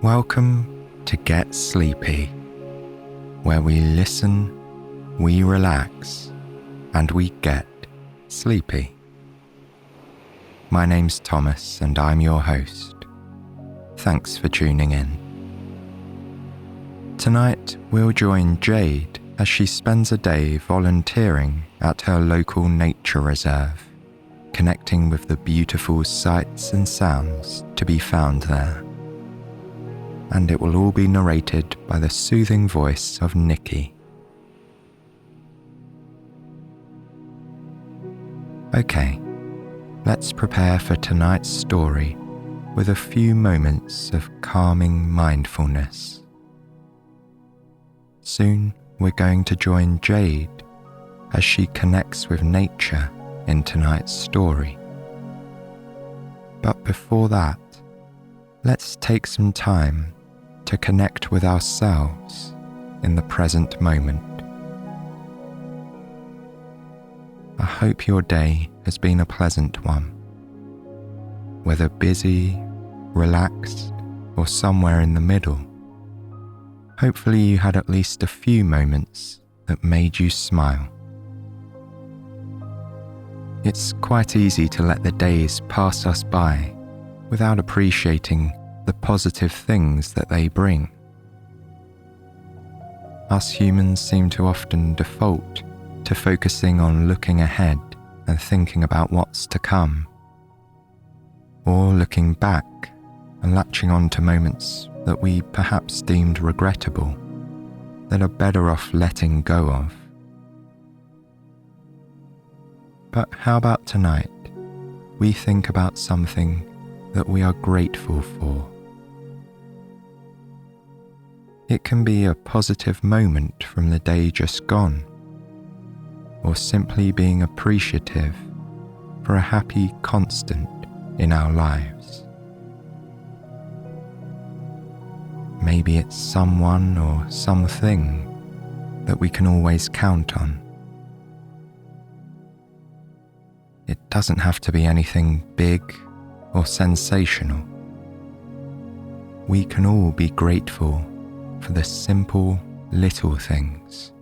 Welcome to Get Sleepy, where we listen, we relax, and we get sleepy. My name's Thomas and I'm your host. Thanks for tuning in. Tonight we'll join Jade as she spends a day volunteering at her local nature reserve, connecting with the beautiful sights and sounds to be found there. And it will all be narrated by the soothing voice of Nicky. Okay, let's prepare for tonight's story with a few moments of calming mindfulness. Soon we're going to join Jade as she connects with nature in tonight's story. But before that, let's take some time to connect with ourselves in the present moment. I hope your day has been a pleasant one. Whether busy, relaxed, or somewhere in the middle, hopefully you had at least a few moments that made you smile. It's quite easy to let the days pass us by without appreciating the positive things that they bring. Us humans seem to often default to focusing on looking ahead and thinking about what's to come, or looking back and latching on to moments that we perhaps deemed regrettable, that are better off letting go of. But how about tonight we think about something that we are grateful for? It can be a positive moment from the day just gone, or simply being appreciative for a happy constant in our lives. Maybe it's someone or something that we can always count on. It doesn't have to be anything big or sensational. We can all be grateful for the simple little things,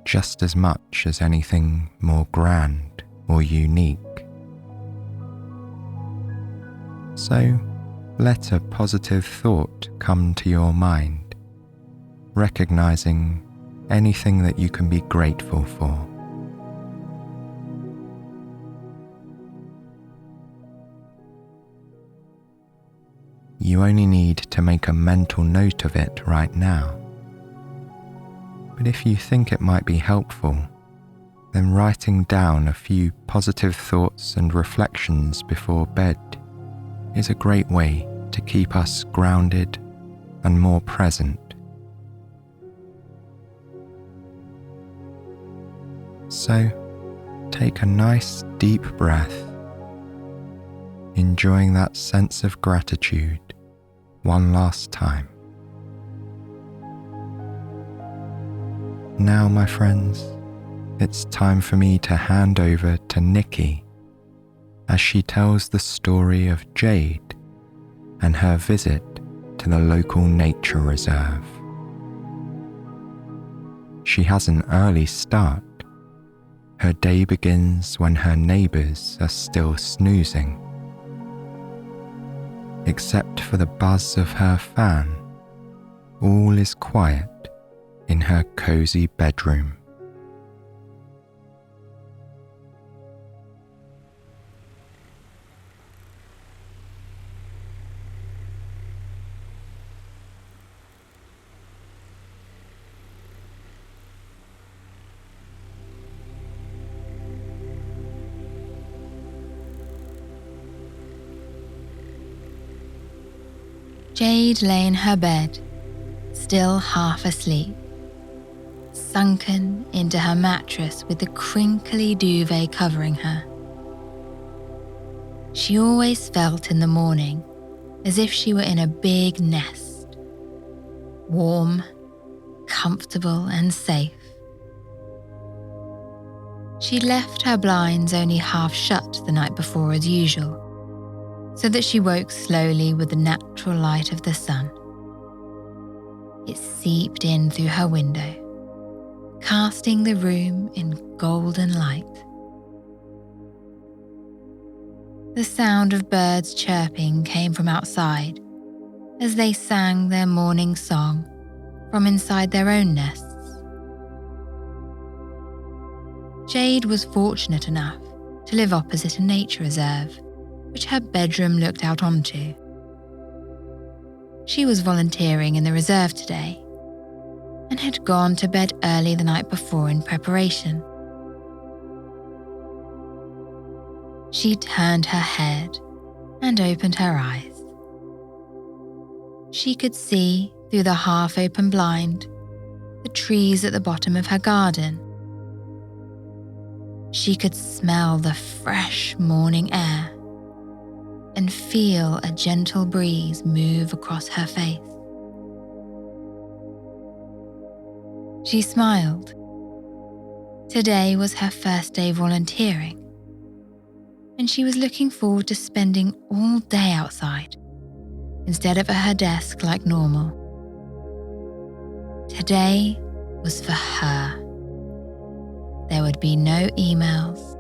just as much as anything more grand or unique. So, let a positive thought come to your mind, recognizing anything that you can be grateful for. You only need to make a mental note of it right now. But if you think it might be helpful, then writing down a few positive thoughts and reflections before bed is a great way to keep us grounded and more present. So, take a nice deep breath, enjoying that sense of gratitude one last time. Now, my friends, it's time for me to hand over to Nicky as she tells the story of Jade and her visit to the local nature reserve. She has an early start. Her day begins when her neighbours are still snoozing. Except for the buzz of her fan, all is quiet in her cozy bedroom. Jade lay in her bed, still half asleep, sunken into her mattress with the crinkly duvet covering her. She always felt in the morning as if she were in a big nest, warm, comfortable and safe. She'd left her blinds only half shut the night before as usual, so that she woke slowly with the natural light of the sun. It seeped in through her window, casting the room in golden light. The sound of birds chirping came from outside as they sang their morning song from inside their own nests. Jade was fortunate enough to live opposite a nature reserve, which her bedroom looked out onto. She was volunteering in the reserve today and had gone to bed early the night before in preparation. She turned her head and opened her eyes. She could see through the half-open blind the trees at the bottom of her garden. She could smell the fresh morning air and feel a gentle breeze move across her face. She smiled. Today was her first day volunteering, and she was looking forward to spending all day outside instead of at her desk like normal. Today was for her. There would be no emails,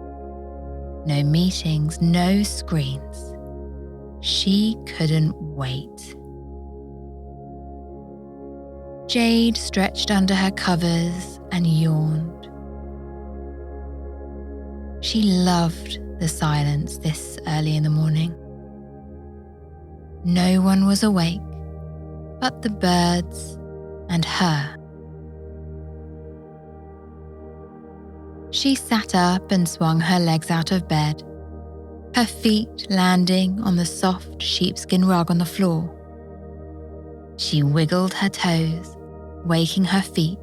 no meetings, no screens. She couldn't wait. Jade stretched under her covers and yawned. She loved the silence this early in the morning. No one was awake but the birds and her. She sat up and swung her legs out of bed, her feet landing on the soft sheepskin rug on the floor. She wiggled her toes, waking her feet,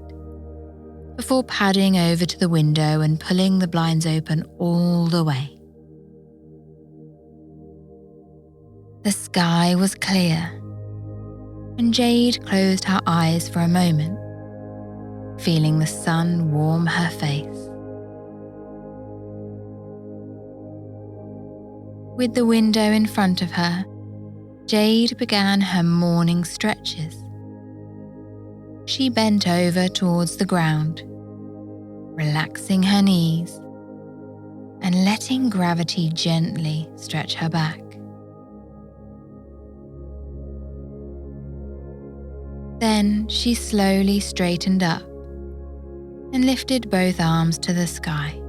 before padding over to the window and pulling the blinds open all the way. The sky was clear, and Jade closed her eyes for a moment, feeling the sun warm her face. With the window in front of her, Jade began her morning stretches. She bent over towards the ground, relaxing her knees and letting gravity gently stretch her back. Then she slowly straightened up and lifted both arms to the sky.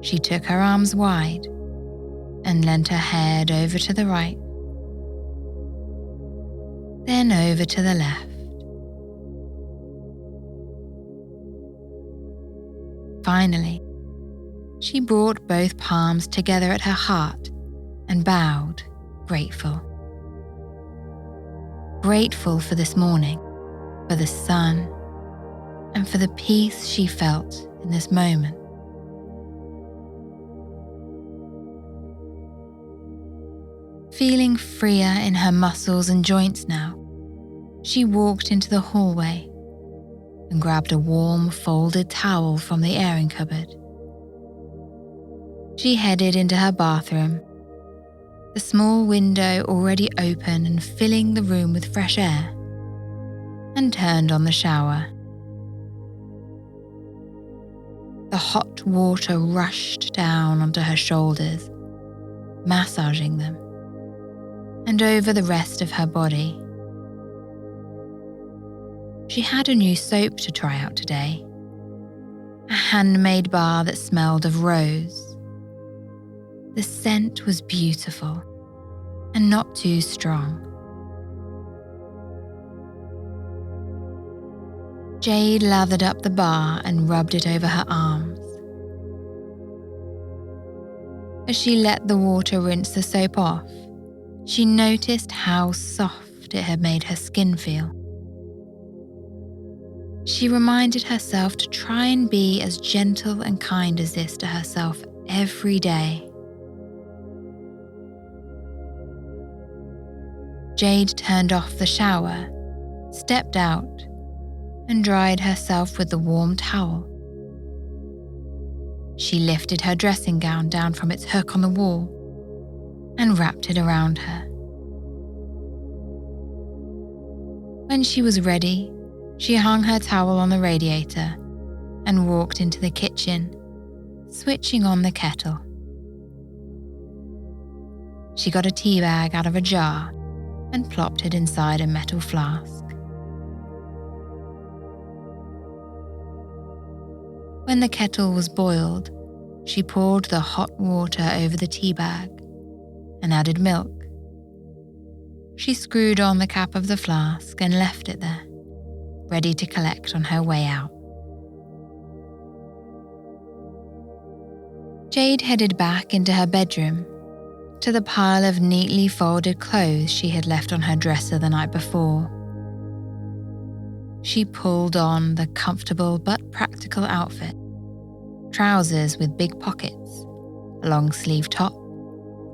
She took her arms wide and leant her head over to the right, then over to the left. Finally, she brought both palms together at her heart and bowed, grateful. Grateful for this morning, for the sun, and for the peace she felt in this moment. Feeling freer in her muscles and joints now, she walked into the hallway and grabbed a warm folded towel from the airing cupboard. She headed into her bathroom, the small window already open and filling the room with fresh air, and turned on the shower. The hot water rushed down onto her shoulders, massaging them, and over the rest of her body. She had a new soap to try out today, a handmade bar that smelled of rose. The scent was beautiful and not too strong. Jade lathered up the bar and rubbed it over her arms. As she let the water rinse the soap off, she noticed how soft it had made her skin feel. She reminded herself to try and be as gentle and kind as this to herself every day. Jade turned off the shower, stepped out, and dried herself with the warm towel. She lifted her dressing gown down from its hook on the wall and wrapped it around her. When she was ready, she hung her towel on the radiator and walked into the kitchen, switching on the kettle. She got a tea bag out of a jar and plopped it inside a metal flask. When the kettle was boiled, she poured the hot water over the tea bag and added milk. She screwed on the cap of the flask and left it there, ready to collect on her way out. Jade headed back into her bedroom, to the pile of neatly folded clothes she had left on her dresser the night before. She pulled on the comfortable but practical outfit: trousers with big pockets, a long sleeve top,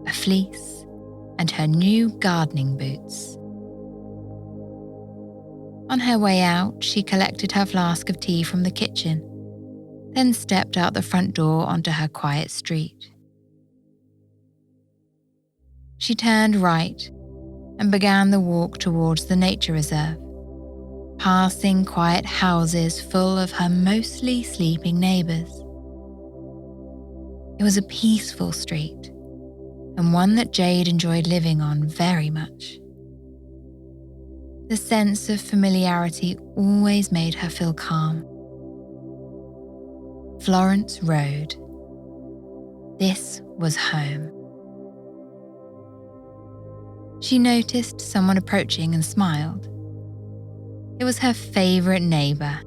a fleece, and her new gardening boots. On her way out, she collected her flask of tea from the kitchen, then stepped out the front door onto her quiet street. She turned right and began the walk towards the nature reserve, passing quiet houses full of her mostly sleeping neighbours. It was a peaceful street, and one that Jade enjoyed living on very much. The sense of familiarity always made her feel calm. Florence Road. This was home. She noticed someone approaching and smiled. It was her favourite neighbour,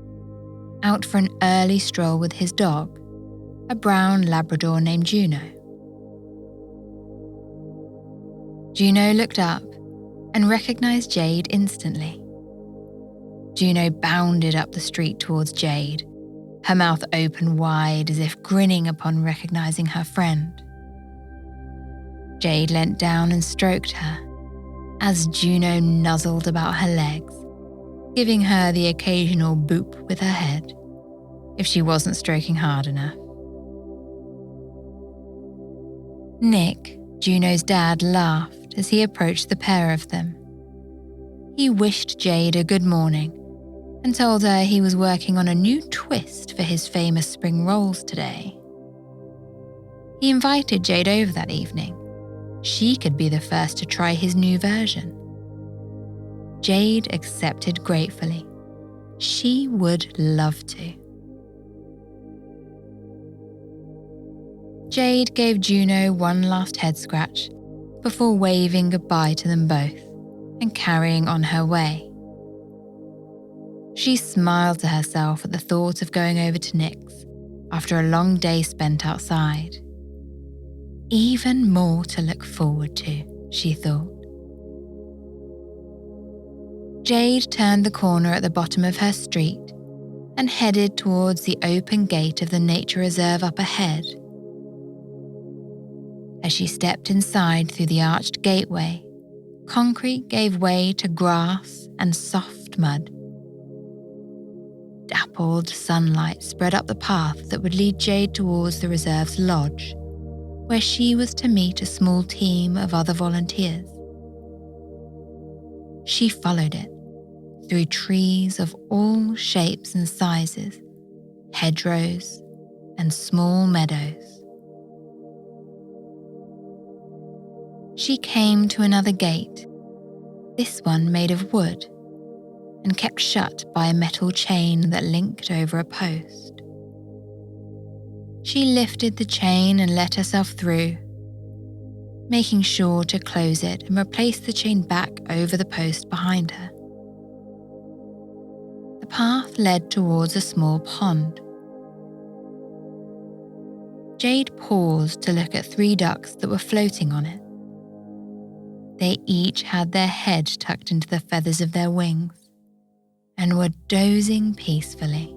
out for an early stroll with his dog, a brown Labrador named Juno. Juno looked up and recognised Jade instantly. Juno bounded up the street towards Jade, her mouth open wide as if grinning upon recognising her friend. Jade leant down and stroked her, as Juno nuzzled about her legs, giving her the occasional boop with her head, if she wasn't stroking hard enough. Nick, Juno's dad, laughed as he approached the pair of them. He wished Jade a good morning and told her he was working on a new twist for his famous spring rolls today. He invited Jade over that evening. She could be the first to try his new version. Jade accepted gratefully. She would love to. Jade gave Juno one last head scratch before waving goodbye to them both and carrying on her way. She smiled to herself at the thought of going over to Nick's after a long day spent outside. Even more to look forward to, she thought. Jade turned the corner at the bottom of her street and headed towards the open gate of the nature reserve up ahead. As she stepped inside through the arched gateway, concrete gave way to grass and soft mud. Dappled sunlight spread up the path that would lead Jade towards the reserve's lodge, where she was to meet a small team of other volunteers. She followed it through trees of all shapes and sizes, hedgerows, and small meadows. She came to another gate, this one made of wood, and kept shut by a metal chain that linked over a post. She lifted the chain and let herself through, making sure to close it and replace the chain back over the post behind her. The path led towards a small pond. Jade paused to look at 3 ducks that were floating on it. They each had their head tucked into the feathers of their wings and were dozing peacefully.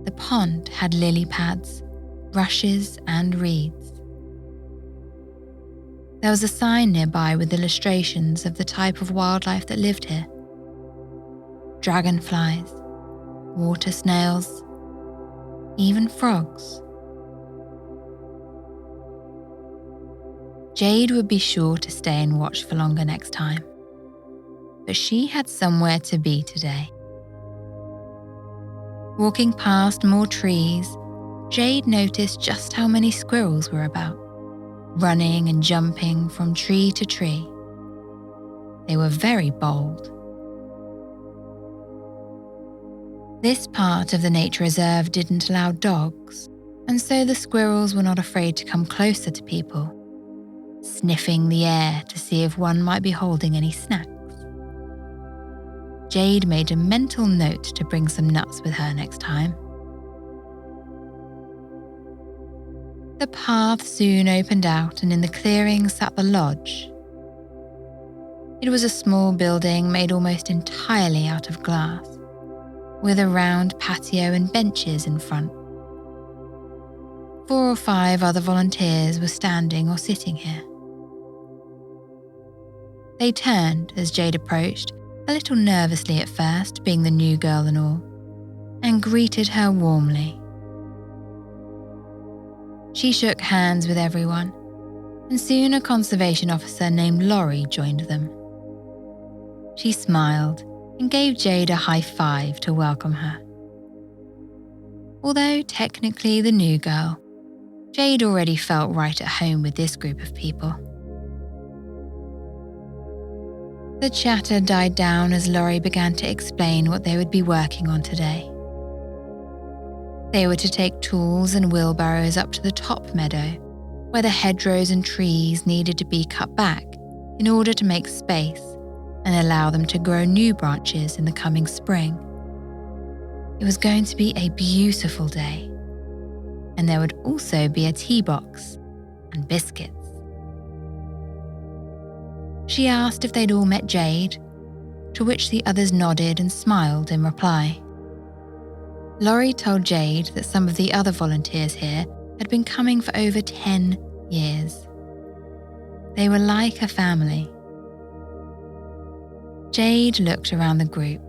The pond had lily pads, rushes, and reeds. There was a sign nearby with illustrations of the type of wildlife that lived here: dragonflies, water snails, even frogs. Jade would be sure to stay and watch for longer next time. but she had somewhere to be today. Walking past more trees, Jade noticed just how many squirrels were about, running and jumping from tree to tree. They were very bold. This part of the nature reserve didn't allow dogs, and so the squirrels were not afraid to come closer to people, sniffing the air to see if one might be holding any snacks. Jade made a mental note to bring some nuts with her next time. The path soon opened out, and in the clearing sat the lodge. It was a small building made almost entirely out of glass, with a round patio and benches in front. 4 or 5 other volunteers were standing or sitting here. They turned as Jade approached, a little nervously at first, being the new girl and all, and greeted her warmly. She shook hands with everyone, and soon a conservation officer named Laurie joined them. She smiled and gave Jade a high five to welcome her. Although technically the new girl, Jade already felt right at home with this group of people. The chatter died down as Laurie began to explain what they would be working on today. They were to take tools and wheelbarrows up to the top meadow, where the hedgerows and trees needed to be cut back in order to make space and allow them to grow new branches in the coming spring. It was going to be a beautiful day, and there would also be a tea box and biscuits. She asked if they'd all met Jade, to which the others nodded and smiled in reply. Laurie told Jade that some of the other volunteers here had been coming for over 10 years. They were like a family. Jade looked around the group,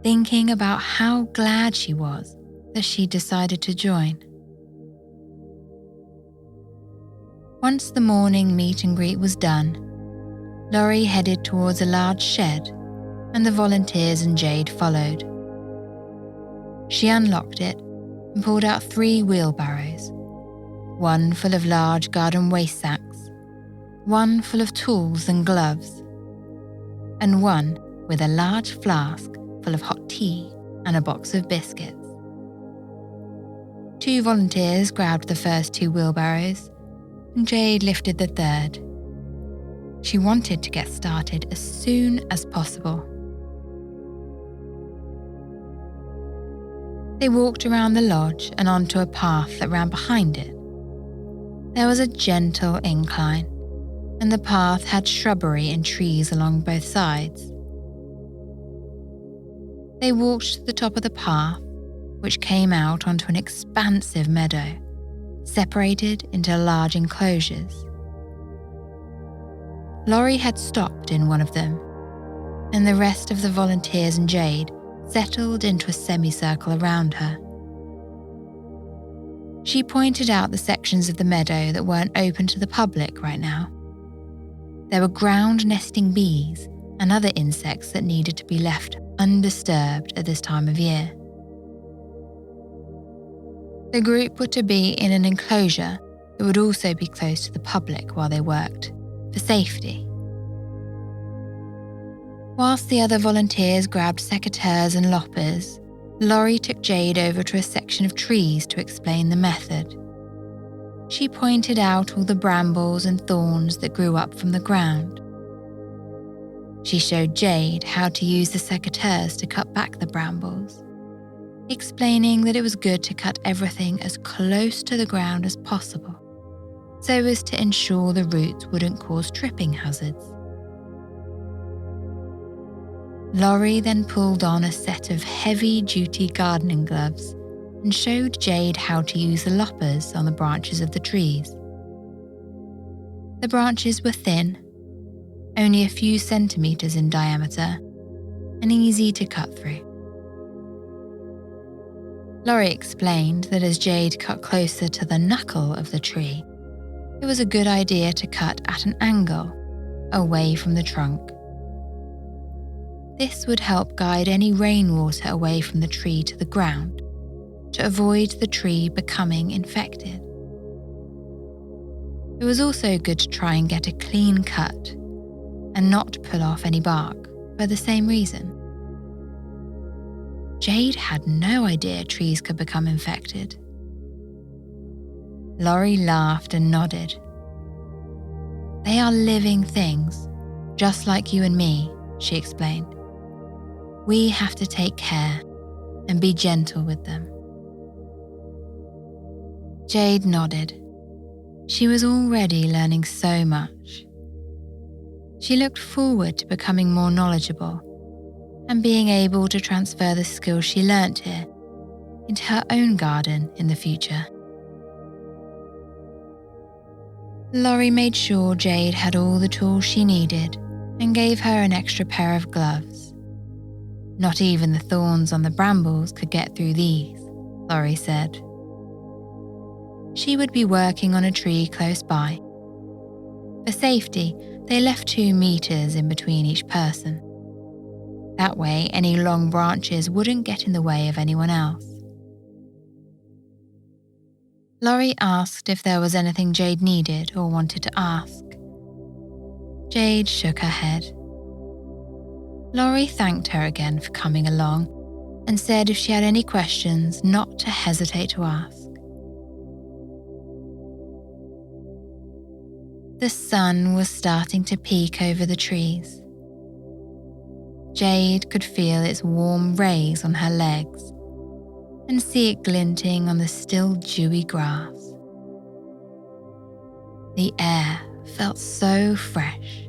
thinking about how glad she was that she decided to join. Once the morning meet and greet was done, Laurie headed towards a large shed, and the volunteers and Jade followed. She unlocked it and pulled out 3 wheelbarrows, one full of large garden waste sacks, one full of tools and gloves, and one with a large flask full of hot tea and a box of biscuits. 2 volunteers grabbed the first 2 wheelbarrows, and Jade lifted the third. She wanted to get started as soon as possible. They walked around the lodge and onto a path that ran behind it. There was a gentle incline, and the path had shrubbery and trees along both sides. They walked to the top of the path, which came out onto an expansive meadow, separated into large enclosures. Laurie had stopped in one of them, and the rest of the volunteers and Jade settled into a semicircle around her. She pointed out the sections of the meadow that weren't open to the public right now. There were ground-nesting bees and other insects that needed to be left undisturbed at this time of year. The group were to be in an enclosure that would also be closed to the public while they worked, for safety. Whilst the other volunteers grabbed secateurs and loppers, Laurie took Jade over to a section of trees to explain the method. She pointed out all the brambles and thorns that grew up from the ground. She showed Jade how to use the secateurs to cut back the brambles, explaining that it was good to cut everything as close to the ground as possible, so as to ensure the roots wouldn't cause tripping hazards. Laurie then pulled on a set of heavy-duty gardening gloves and showed Jade how to use the loppers on the branches of the trees. The branches were thin, only a few centimeters in diameter, and easy to cut through. Laurie explained that as Jade cut closer to the knuckle of the tree, it was a good idea to cut at an angle, away from the trunk. This would help guide any rainwater away from the tree to the ground to avoid the tree becoming infected. It was also good to try and get a clean cut and not pull off any bark for the same reason. Jade had no idea trees could become infected. Laurie laughed and nodded. They are living things, just like you and me, she explained. We have to take care and be gentle with them. Jade nodded. She was already learning so much. She looked forward to becoming more knowledgeable and being able to transfer the skills she learnt here into her own garden in the future. Laurie made sure Jade had all the tools she needed and gave her an extra pair of gloves. Not even the thorns on the brambles could get through these, Laurie said. She would be working on a tree close by. For safety, they left 2 meters in between each person. That way, any long branches wouldn't get in the way of anyone else. Laurie asked if there was anything Jade needed or wanted to ask. Jade shook her head. Laurie thanked her again for coming along and said if she had any questions, not to hesitate to ask. The sun was starting to peek over the trees. Jade could feel its warm rays on her legs and see it glinting on the still dewy grass. The air felt so fresh,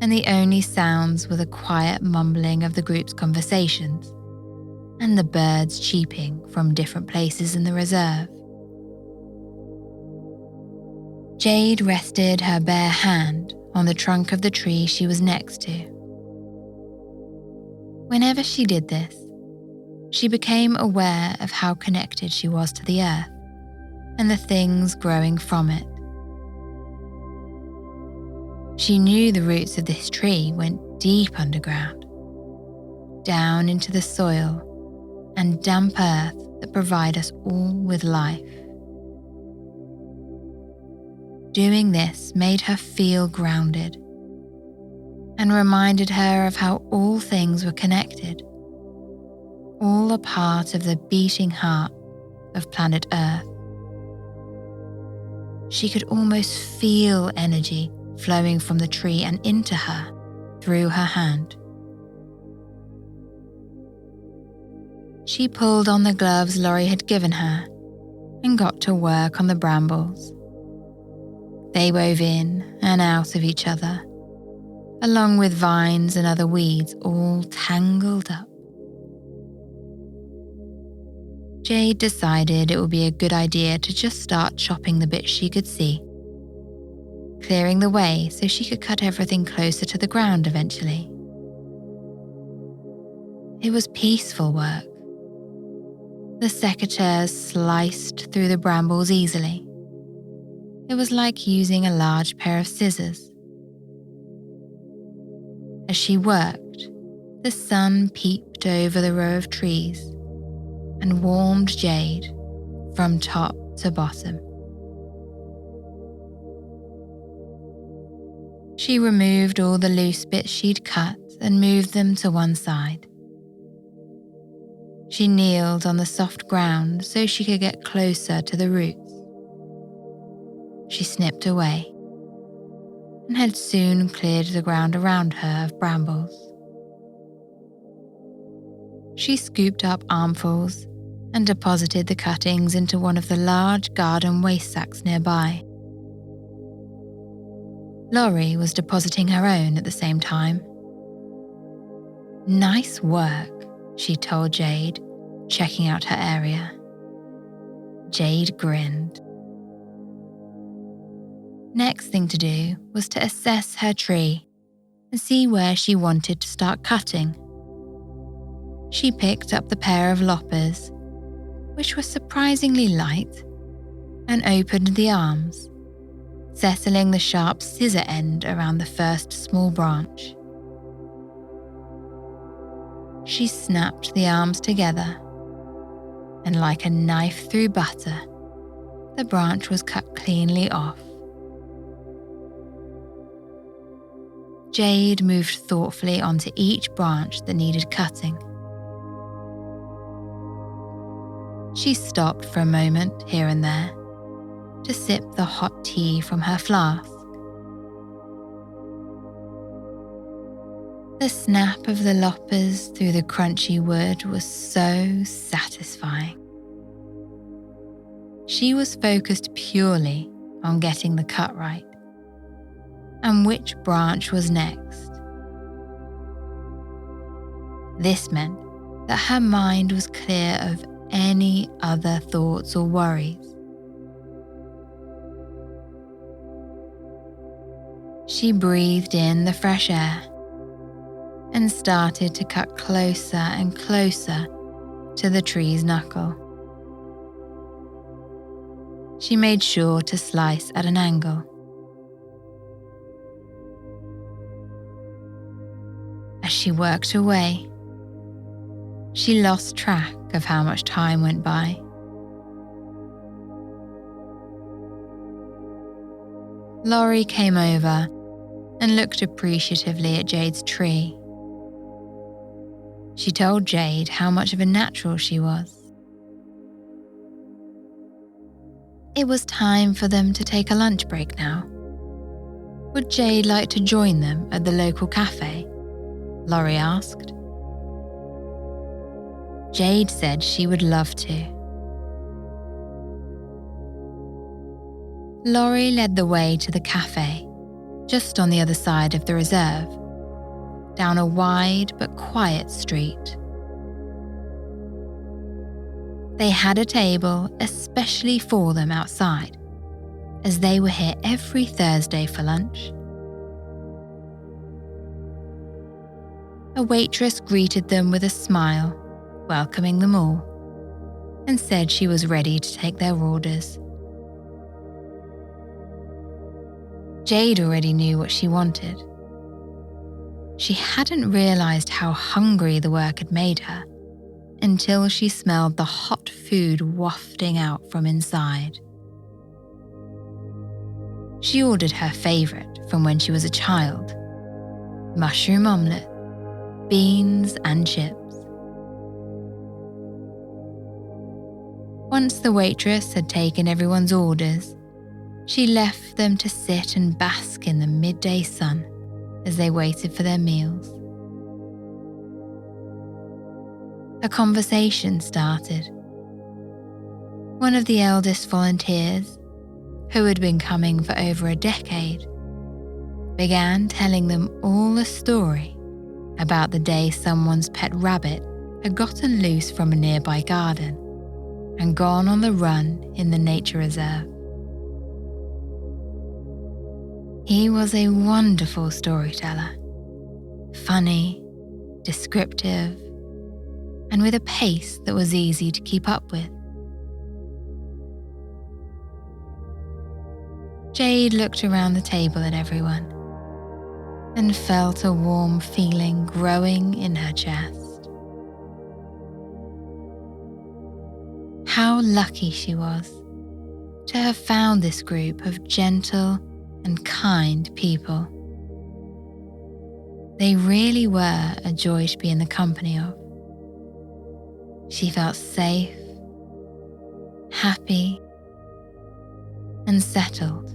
and the only sounds were the quiet mumbling of the group's conversations and the birds cheeping from different places in the reserve. Jade rested her bare hand on the trunk of the tree she was next to. Whenever she did this, she became aware of how connected she was to the earth and the things growing from it. She knew the roots of this tree went deep underground, down into the soil and damp earth that provide us all with life. Doing this made her feel grounded and reminded her of how all things were connected, all a part of the beating heart of planet Earth. She could almost feel energy flowing from the tree and into her through her hand. She pulled on the gloves Laurie had given her and got to work on the brambles. They wove in and out of each other, along with vines and other weeds all tangled up. Jade decided it would be a good idea to just start chopping the bits she could see, clearing the way so she could cut everything closer to the ground eventually. It was peaceful work. The secateurs sliced through the brambles easily. It was like using a large pair of scissors. As she worked, the sun peeped over the row of trees and warmed Jade from top to bottom. She removed all the loose bits she'd cut and moved them to one side. She kneeled on the soft ground so she could get closer to the roots. She snipped away and had soon cleared the ground around her of brambles. She scooped up armfuls and deposited the cuttings into one of the large garden waste sacks nearby. Laurie was depositing her own at the same time. "Nice work," she told Jade, checking out her area. Jade grinned. Next thing to do was to assess her tree and see where she wanted to start cutting. She picked up the pair of loppers, which were surprisingly light, and opened the arms, settling the sharp scissor end around the first small branch. She snapped the arms together, and like a knife through butter, the branch was cut cleanly off. Jade moved thoughtfully onto each branch that needed cutting. She stopped for a moment here and there to sip the hot tea from her flask. The snap of the loppers through the crunchy wood was so satisfying. She was focused purely on getting the cut right and which branch was next. This meant that her mind was clear of any other thoughts or worries. She breathed in the fresh air and started to cut closer and closer to the tree's knuckle. She made sure to slice at an angle. As she worked away, she lost track of how much time went by. Laurie came over and looked appreciatively at Jade's tree. She told Jade how much of a natural she was. It was time for them to take a lunch break now. Would Jade like to join them at the local cafe? Laurie asked. Jade said she would love to. Laurie led the way to the cafe, just on the other side of the reserve, down a wide but quiet street. They had a table especially for them outside, as they were here every Thursday for lunch. A waitress greeted them with a smile, welcoming them all, and said she was ready to take their orders. Jade already knew what she wanted. She hadn't realized how hungry the work had made her until she smelled the hot food wafting out from inside. She ordered her favorite from when she was a child: mushroom omelette, beans and chips. Once the waitress had taken everyone's orders, she left them to sit and bask in the midday sun as they waited for their meals. A conversation started. One of the eldest volunteers, who had been coming for over a decade, began telling them all a story about the day someone's pet rabbit had gotten loose from a nearby garden and gone on the run in the nature reserve. He was a wonderful storyteller, funny, descriptive, and with a pace that was easy to keep up with. Jade looked around the table at everyone and felt a warm feeling growing in her chest. How lucky she was to have found this group of gentle and kind people. They really were a joy to be in the company of. She felt safe, happy, and settled.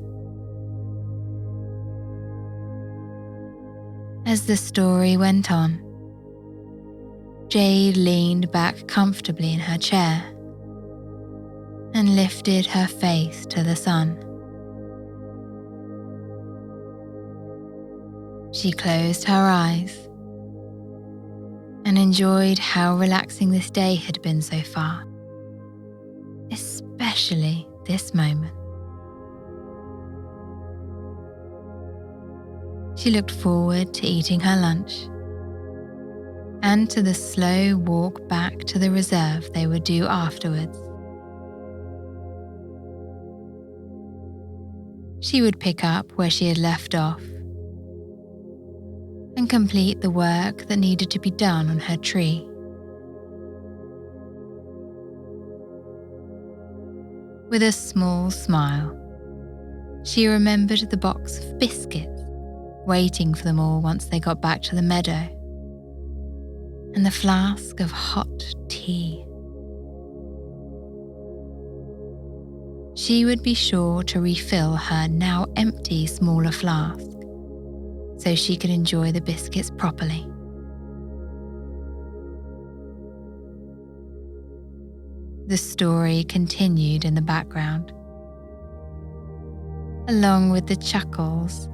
As the story went on, Jade leaned back comfortably in her chair and lifted her face to the sun. She closed her eyes and enjoyed how relaxing this day had been so far, especially this moment. She looked forward to eating her lunch and to the slow walk back to the reserve they would do afterwards. She would pick up where she had left off, and complete the work that needed to be done on her tree. With a small smile, she remembered the box of biscuits waiting for them all once they got back to the meadow, and the flask of hot tea. She would be sure to refill her now empty smaller flask so she could enjoy the biscuits properly. The story continued in the background, along with the chuckles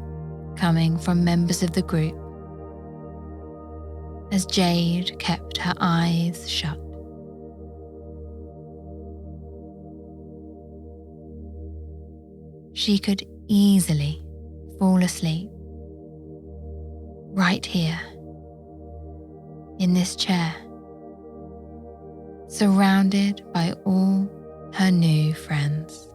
coming from members of the group, as Jade kept her eyes shut. She could easily fall asleep right here, in this chair, surrounded by all her new friends.